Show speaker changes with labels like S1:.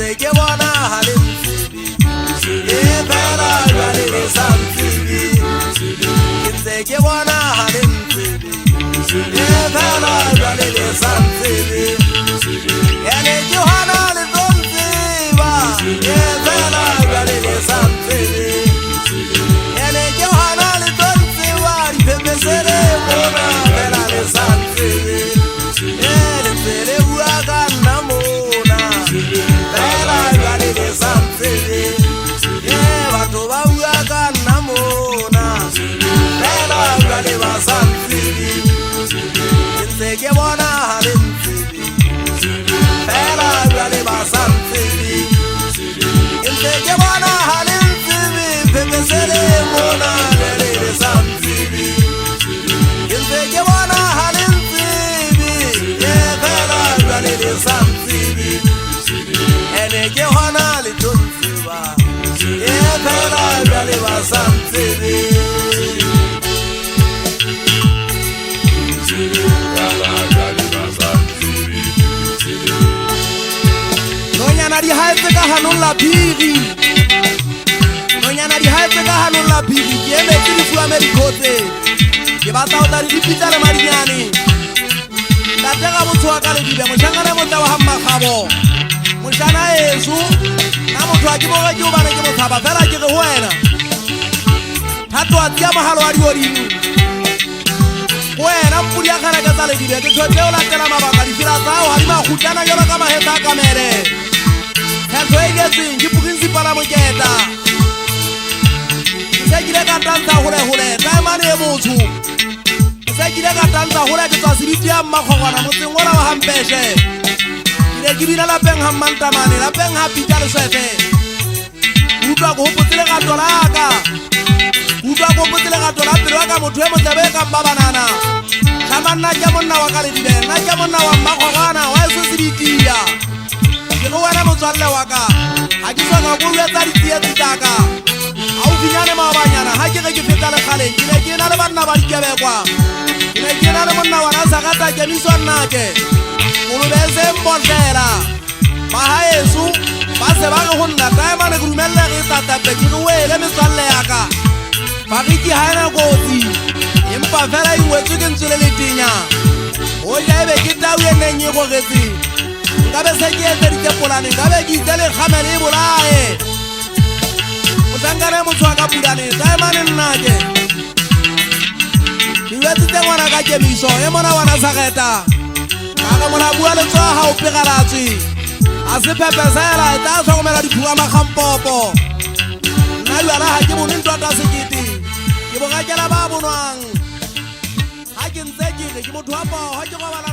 S1: ntse ke bona ha le ntsebi e fela jwale le sa ntsebi ke ntse ke bona ha le ntsebi e fela jwale le sa ntsebi ene ke hona le tlo ntseba e fela jwale le sa ntsebi ene ke hona le tlo ntseba dipepesele mona fela le sa ntsebi ene ntse bua ka nna mona fela jwale le sa ntsebi batho ba bua ka nna mona fela jwale ba sa ntsebi ke ntse ke bona ha le ntsebi fela jwale ba sa ntsebi ke ntse ke bona ha le ntsebi pepesele mona le sa ntsebi ke ntse ke bona ha le ntsebi fela jwale le sa ntsebi ene ke hona le tlo ntseba fela jwale ba sa ntsebi nonyana di haetse ka hanong la phiri nonyana di haetse ka hanong la phiri ke emetse di fuame dikhotse ke batla o tla di dipitsa le madinyane tatega botshoa ka ledibe mošangane motla wa hammakgabo mošana eso na motho a ke boge ke o bane ke mothaba fela ke re ho wena thatoa tsia mogalo wa diodimo wena mpudi ya kgana ka tsa ledibe ke tshwetse o latela mabaka difila tsao ga di magutlana jalo ka magetsa a kamele kgetho e ketseng ke principala moketa ke se kile ka tantsha golegole taemane e motho ke se kile ka tantsha gole ke tswa sebiti ya mmakgogwana motseng ola wa hampeshe ke ne ke bina lapeng ga mmantamane lapeng ga pita leswefe utlwa ko hopotse legato laka utlwa ko hopotse legato la pelo wa ka motho e motsebe e kang ba banana tlhama nna ke monna wa ka ledile nna ke monna wa mmakgogwana wa eso sebitia ke go wena motswalle wa ka ga ke soka ko uetsa ditsietsi taka ga o finyane maobanyana ga ke ge ke feta legaleng ke ne ke na le banna ba dikebekwa ke ne ke na le monna wana sa gata kemiso nnake kolobese mbotlela ba gaeso ba se ba ge go nna taemane ke dumelele ge tatape ke ge wele metswalle yaka ba ge ke gaena kotsi empa fela e ngwetswe ke ntswele letenya o ja ebe ke tau e neng e gogetse nkabe se ke etseditse polane nkabe ke itse lekgamele e bolae mosankane motho wa ka pulane taemane nnake ke uetsitse ngwana ka kemiso e mona wana sa geta kaka mona bua letsoa ga o pegalatswe a se phepesela e tla tlhokomela diphua magampopo nna jala ga ke bone ntwata sekete ke bogakela ba bonwang ga ke ntse kere ke motho wa pao ga ke gobala